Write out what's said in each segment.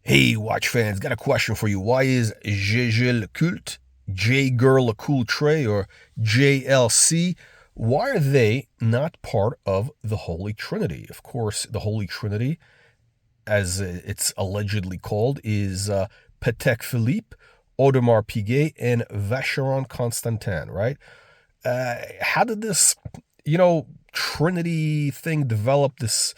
Hey, watch fans, got a question for you. Why is Jaeger Le Coultre, Jaeger Le Coultre, or JLC, why are they not part of the Holy Trinity? Of course, the Holy Trinity, as it's allegedly called, is Patek Phillipe, Audemars Piguet, and Vacheron Constantin, right? How did this, Trinity thing develop, this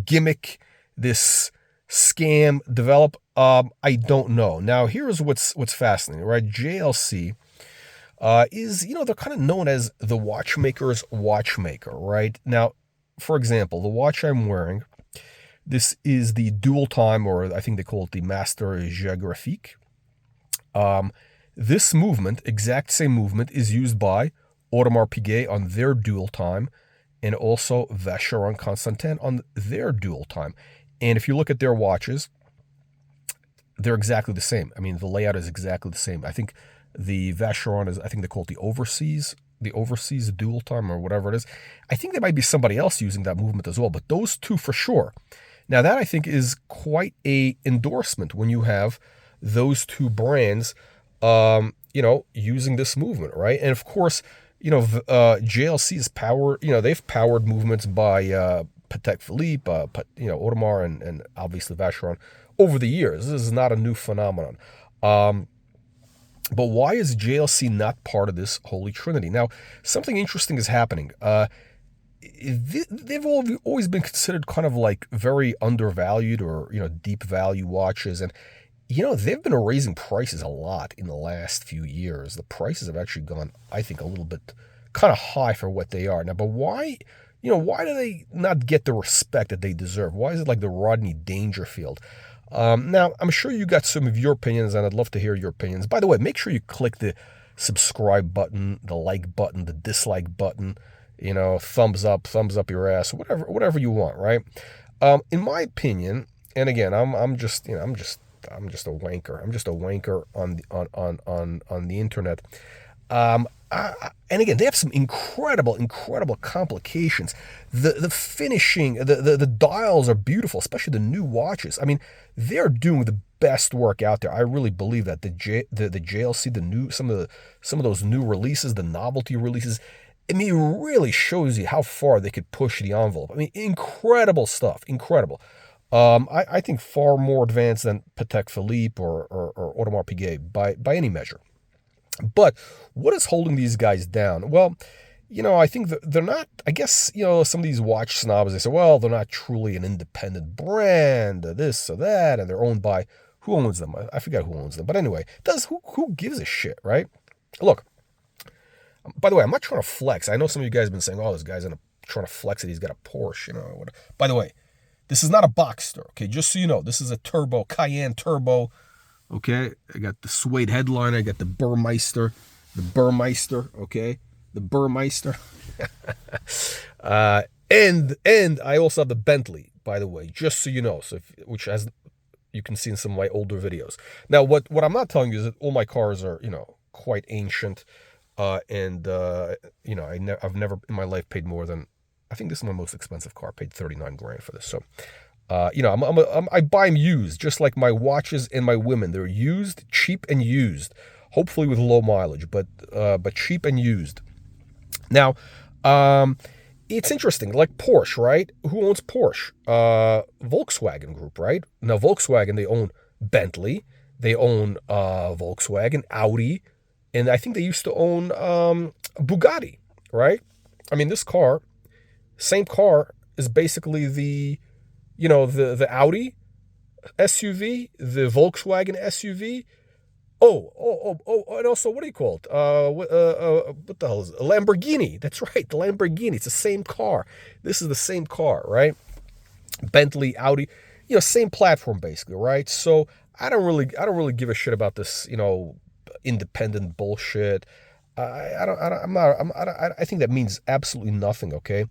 gimmick, this scam develop? I don't know. Now, here's what's fascinating, right? JLC is, they're kind of known as the watchmaker's watchmaker, right? Now, for example, the watch I'm wearing, this is the dual time, or I think they call it the Master Géographique. This movement, exact same movement, is used by Audemars Piguet on their dual time, and also Vacheron Constantin on their dual time. And if you look at their watches, they're exactly the same. I mean, the layout is exactly the same. I think the Vacheron is, I think they call it the overseas dual time, or whatever it is. I think there might be somebody else using that movement as well, but those two for sure. Now, that I think is quite a endorsement when you have those two brands, using this movement, right? And of course, JLC is power. They've powered movements by Patek Philippe, Audemars, and obviously Vacheron over the years. This is not a new phenomenon. But why is JLC not part of this Holy Trinity? Now, something interesting is happening. They've always been considered kind of like very undervalued, or deep value watches, and they've been raising prices a lot in the last few years. The prices have actually gone, I think, a little bit kind of high for what they are now. But why do they not get the respect that they deserve? Why is it like the Rodney Dangerfield? Now, I'm sure you got some of your opinions, and I'd love to hear your opinions. By the way, make sure you click the subscribe button, the like button, the dislike button, thumbs up your ass, whatever you want, right? In my opinion, and again, I'm just a wanker. I'm just a wanker on the internet. And again, they have some incredible complications. The finishing, the dials are beautiful, especially the new watches. I mean, they're doing the best work out there. I really believe that the JLC, some of those new releases, the novelty releases, I mean, it really shows you how far they could push the envelope. I mean, incredible stuff, incredible. I think far more advanced than Patek Philippe or Audemars Piguet by any measure. But what is holding these guys down? Well, I think that they're not, I guess, some of these watch snobs, they say, well, they're not truly an independent brand, this or that, and they're owned by, who owns them? I forget who owns them. But anyway, who gives a shit, right? Look, by the way, I'm not trying to flex. I know some of you guys have been saying, oh, this guy's trying to flex it. He's got a Porsche, By the way, this is not a Boxster, okay? Just so you know, this is a Cayenne Turbo, okay? I got the suede headliner. I got the Burmeister, okay? The Burmeister. And I also have the Bentley, by the way, just so you know, which you can see in some of my older videos. Now, what I'm not telling you is that all my cars are, quite ancient, and I've never in my life paid more than, I think this is my most expensive car. I paid $39,000 for this. So, I buy them used, just like my watches and my women. They're used, cheap and used, hopefully with low mileage, but cheap and used. Now, it's interesting, like Porsche, right? Who owns Porsche? Volkswagen Group, right? Now, Volkswagen, they own Bentley, they own Volkswagen, Audi, and I think they used to own Bugatti, right? I mean, this car, same car, is basically the Audi SUV, the Volkswagen SUV. Oh, and also, what do you call it? What the hell is it? A Lamborghini. That's right, the Lamborghini. It's the same car. This is the same car, right? Bentley, Audi, same platform basically, right? So I don't really give a shit about this, independent bullshit. I think that means absolutely nothing. Okay.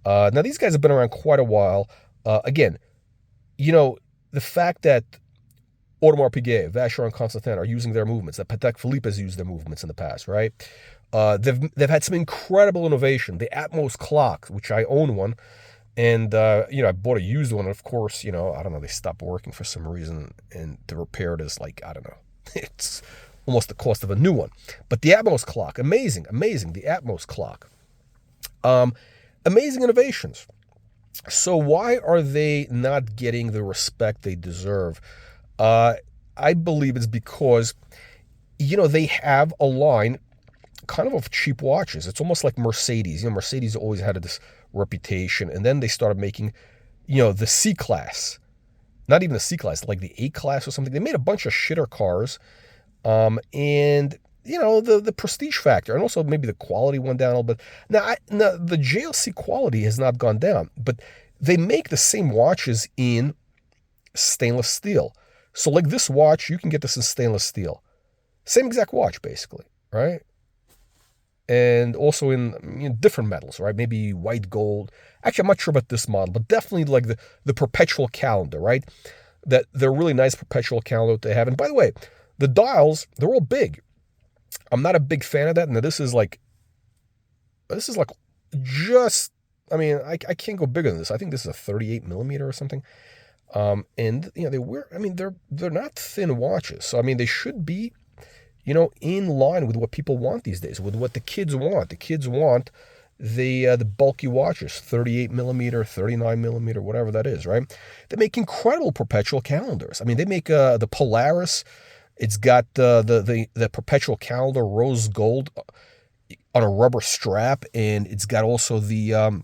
Now these guys have been around quite a while. Again, the fact that Audemars Piguet, Vacheron Constantin are using their movements, that Patek Philippe has used their movements in the past, right? They've had some incredible innovation. The Atmos clock, which I own one, And, I bought a used one. And of course, I don't know, they stopped working for some reason. And to repair it is like, I don't know, it's almost the cost of a new one. But the Atmos clock, amazing, amazing. The Atmos clock. Amazing innovations. So why are they not getting the respect they deserve? I believe it's because, they have a line kind of cheap watches. It's almost like Mercedes. Mercedes always had this reputation, and then they started making, the C class. Not even the C class, like the A class or something. They made a bunch of shitter cars, and the prestige factor, and also maybe the quality went down a little bit. Now, the JLC quality has not gone down, but they make the same watches in stainless steel. So like this watch, you can get this in stainless steel. Same exact watch, basically, right? And also in different metals, right? Maybe white gold. Actually, I'm not sure about this model, but definitely like the perpetual calendar, right? That they're really nice perpetual calendar that they have. And by the way, the dials, they're all big. I'm not a big fan of that. Now this is like just, I can't go bigger than this. I think this is a 38 millimeter or something. And they wear, they're not thin watches. So, they should be, in line with what people want these days, with what the kids want. The kids want the bulky watches, 38 millimeter, 39 millimeter, whatever that is, right? They make incredible perpetual calendars. They make the Polaris. It's got the perpetual calendar rose gold on a rubber strap, and it's got also the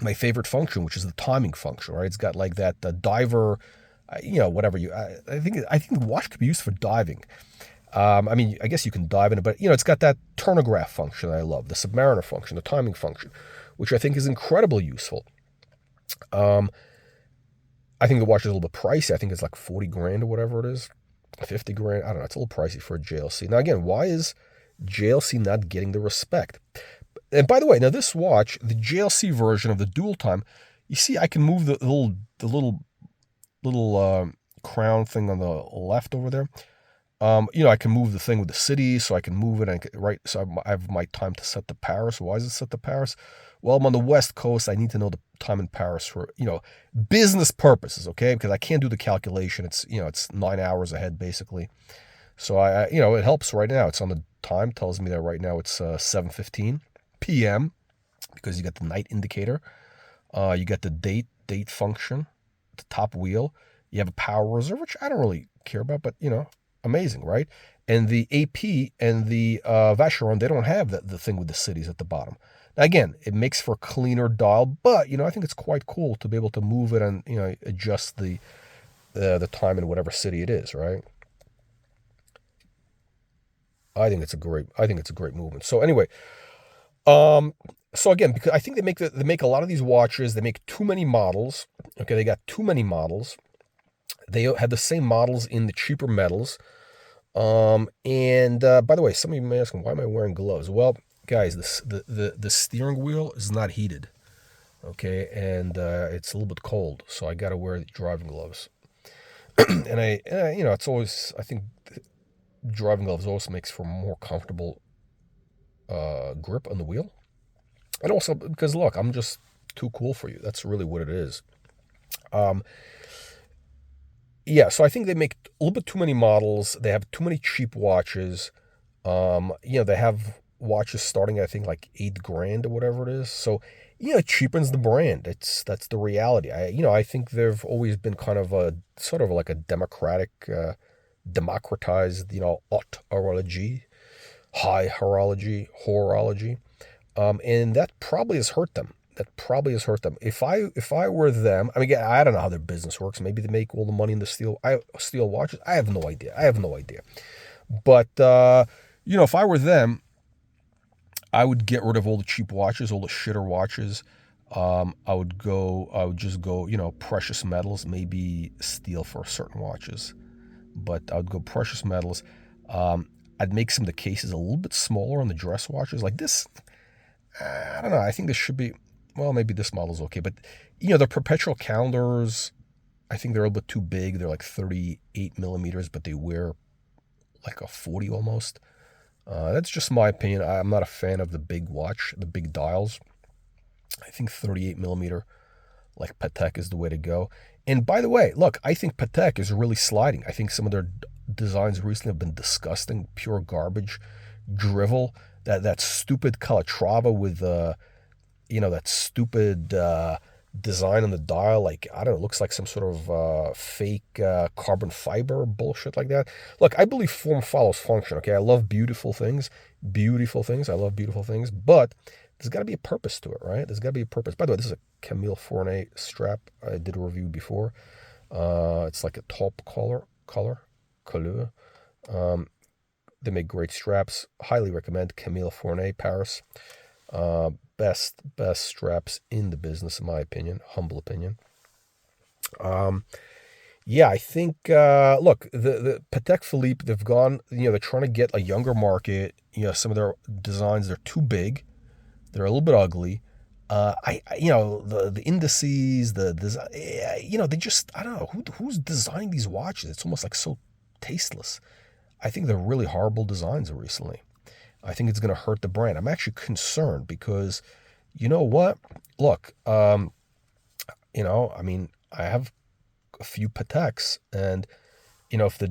my favorite function, which is the timing function, right? It's got like that diver, whatever I think the watch could be used for diving. I guess you can dive in it, but it's got that turnograph function I love, the submariner function, the timing function, which I think is incredibly useful. I think the watch is a little bit pricey. I think it's like 40 grand or whatever it is, 50 grand. I don't know. It's a little pricey for a JLC. Now again, why is JLC not getting the respect? And by the way, now this watch, the JLC version of the dual time, you see, I can move the little crown thing on the left over there. I can move the thing with the city, so I can move it. Right, so I have my time to set to Paris. Why is it set to Paris? Well, I'm on the West Coast. I need to know the time in Paris for business purposes, okay? Because I can't do the calculation. It's 9 hours ahead basically. So it helps right now. It's on the time, tells me that right now it's 7:15 p.m. because you got the night indicator. You got the date function, the top wheel. You have a power reserve, which I don't really care about, but amazing, right? And the AP and the Vacheron, they don't have the thing with the cities at the bottom. Now, again, it makes for a cleaner dial, but I think it's quite cool to be able to move it and adjust the time in whatever city it is, right? I think it's a great movement. So anyway, so again, because I think they make a lot of these watches, they make too many models. Okay, they got too many models. They have the same models in the cheaper metals. And by the way, some of you may ask, why am I wearing gloves? Well, guys, the steering wheel is not heated. Okay, and it's a little bit cold, so I got to wear driving gloves. and it's always, I think driving gloves also makes for a more comfortable grip on the wheel. And also because look, I'm just too cool for you. That's really what it is. Yeah, so I think they make a little bit too many models. They have too many cheap watches. They have watches starting, I think, like $8,000 or whatever it is. So, it cheapens the brand. That's the reality. I think they've always been kind of a sort of like a democratized, haute horology, high horology, and that probably has hurt them. If I were them, I don't know how their business works. Maybe they make all the money in the steel watches. I have no idea. But if I were them, I would get rid of all the cheap watches, all the shitter watches. I would just go, precious metals, maybe steel for certain watches, but I would go precious metals. I'd make some of the cases a little bit smaller on the dress watches, like this. I don't know. I think this should be. Well, maybe this model's okay, but the perpetual calendars, I think they're a little bit too big. They're like 38 millimeters, but they wear like a 40 almost. That's just my opinion. I'm not a fan of the big watch, the big dials. I think 38 millimeter like Patek is the way to go. And by the way, look, I think Patek is really sliding. I think some of their designs recently have been disgusting, pure garbage, drivel. That stupid Calatrava with that stupid design on the dial, like, I don't know, it looks like some sort of fake carbon fiber bullshit like that. Look, I believe form follows function, okay? I love beautiful things. Beautiful things. I love beautiful things. But there's got to be a purpose to it, right? There's got to be a purpose. By the way, this is a Camille Fournier strap. I did a review before. It's like a taupe color. They make great straps. Highly recommend Camille Fournier, Paris. Best straps in the business, in my opinion. Humble opinion. Yeah, I think, look, the Patek Philippe, they've gone, they're trying to get a younger market. Some of their designs, they're too big. They're a little bit ugly. The indices, the design, they just, I don't know, who's designing these watches? It's almost like so tasteless. I think they're really horrible designs recently. I think it's going to hurt the brand. I'm actually concerned because, you know what? Look, I have a few Pateks, and if I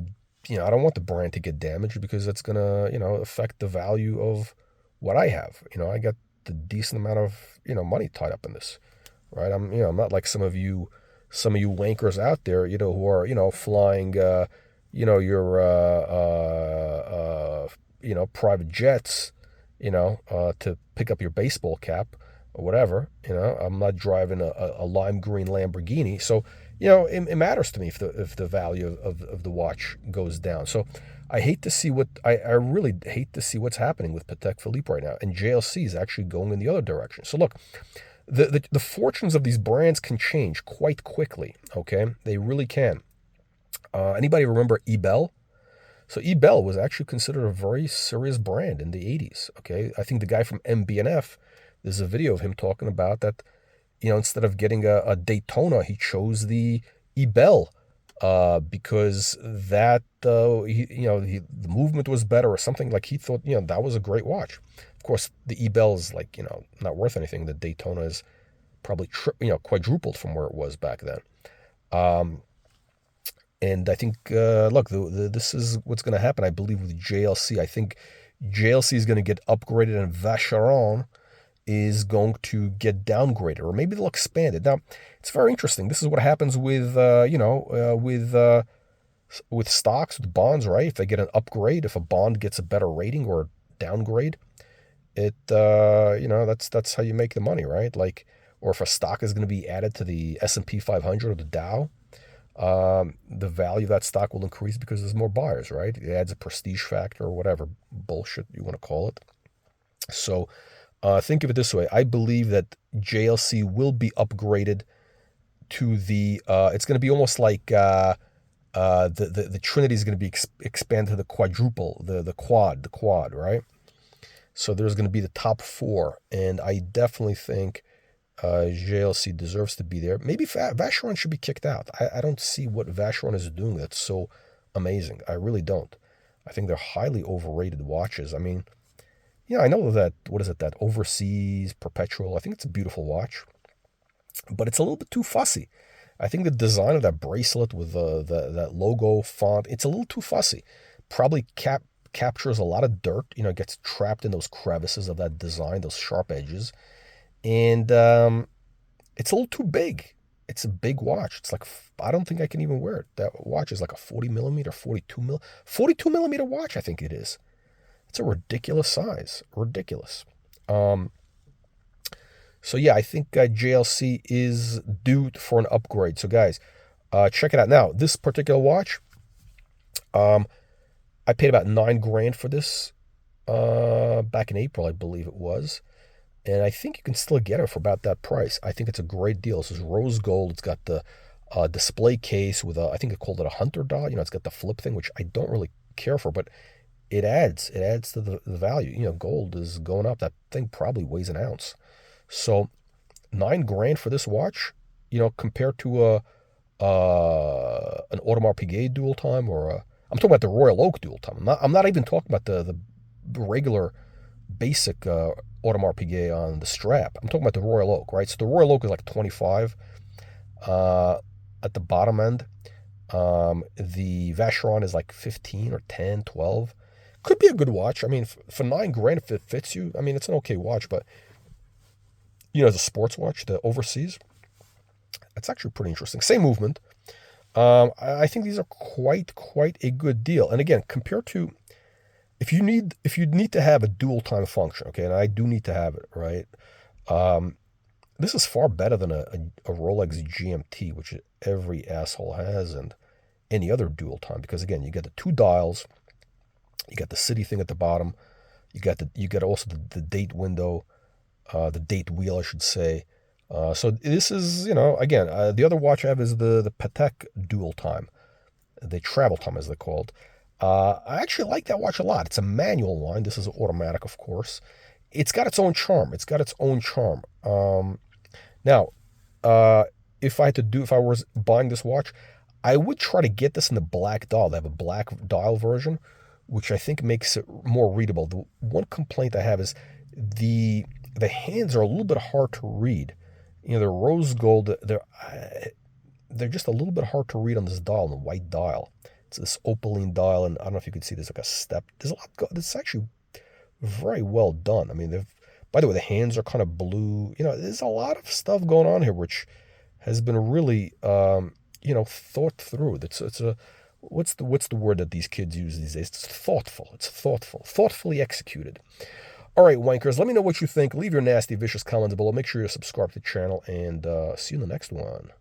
don't want the brand to get damaged because that's going to, affect the value of what I have. I got the decent amount of, money tied up in this, right? I'm not like some of you wankers out there, who are, flying, your private jets, to pick up your baseball cap or whatever. I'm not driving a lime green Lamborghini. So, it matters to me if the value of the watch goes down. So I hate to see I really hate to see what's happening with Patek Philippe right now. And JLC is actually going in the other direction. So look, the fortunes of these brands can change quite quickly. Okay. They really can. Anybody remember Ebel? So Ebel was actually considered a very serious brand in the 80s, okay? I think the guy from MB&F, there's a video of him talking about that, instead of getting a Daytona, he chose the Ebel because that, the movement was better or something. Like, he thought, that was a great watch. Of course, the Ebel is like, not worth anything. The Daytona is probably, quadrupled from where it was back then. And I think, look, this is what's going to happen, I believe, with JLC. I think JLC is going to get upgraded and Vacheron is going to get downgraded, or maybe they'll expand it. Now, it's very interesting. This is what happens with, with stocks, with bonds, right? If they get an upgrade, if a bond gets a better rating or a downgrade, that's how you make the money, right? Like, or if a stock is going to be added to the S&P 500 or the Dow, the value of that stock will increase because there's more buyers, right? It adds a prestige factor or whatever bullshit you want to call it. So think of it this way. I believe that JLC will be upgraded to the, it's going to be almost like the Trinity is going to be expanded to the quadruple, the quad, right? So there's going to be the top four, and I definitely think JLC deserves to be there. Maybe Vacheron should be kicked out. I don't see what Vacheron is doing that's so amazing. I really don't. I think they're highly overrated watches. I mean, I know that, what is it, that Overseas Perpetual, I think it's a beautiful watch, but it's a little bit too fussy. I think the design of that bracelet with that logo font, it's a little too fussy. Probably captures a lot of dirt, gets trapped in those crevices of that design, those sharp edges. And it's a little too big. It's a big watch. It's like, I don't think I can even wear it. That watch is like a 40 millimeter, 42 millimeter watch, I think it is. It's a ridiculous size. Ridiculous. So yeah, I think JLC is due for an upgrade. So guys, check it out. Now, this particular watch, I paid about $9,000 for this back in April, I believe it was. And I think you can still get it for about that price. I think it's a great deal. This is rose gold. It's got the display case with I think they called it a hunter dot. It's got the flip thing, which I don't really care for, but it adds to the value. Gold is going up. That thing probably weighs an ounce. So $9,000 for this watch, compared to an Audemars Piguet dual time, or I'm talking about the Royal Oak dual time. I'm not even talking about the regular basic Audemars Piguet on the strap. I'm talking about the Royal Oak, right? So the Royal Oak is like 25. At the bottom end, the Vacheron is like 15 or 10, 12. Could be a good watch. I mean, for 9 grand, if it fits you, I mean, it's an okay watch, but as a sports watch, the overseas, that's actually pretty interesting. Same movement. I think these are quite a good deal. And again, compared to if you need to have a dual time function, okay, and I do need to have it, right? This is far better than a Rolex GMT, which every asshole has, and any other dual time, because again, you get the two dials, you got the city thing at the bottom, you get also the date window, the date wheel, I should say. So this is, again, the other watch I have is the Patek dual time, the travel time as they're called. I actually like that watch a lot. It's a manual one. This is automatic, of course. It's got its own charm. Now, if I was buying this watch, I would try to get this in the black dial. They have a black dial version, which I think makes it more readable. The one complaint I have is the hands are a little bit hard to read. They're rose gold. They're just a little bit hard to read on this dial, the white dial. It's this opaline dial, and I don't know if you can see there's like a step. There's a lot. It's actually very well done. I mean, by the way, the hands are kind of blue. There's a lot of stuff going on here, which has been really, thought through. It's a what's the word that these kids use these days? It's thoughtful. Thoughtfully executed. All right, wankers, let me know what you think. Leave your nasty, vicious comments below. Make sure you subscribe to the channel, and see you in the next one.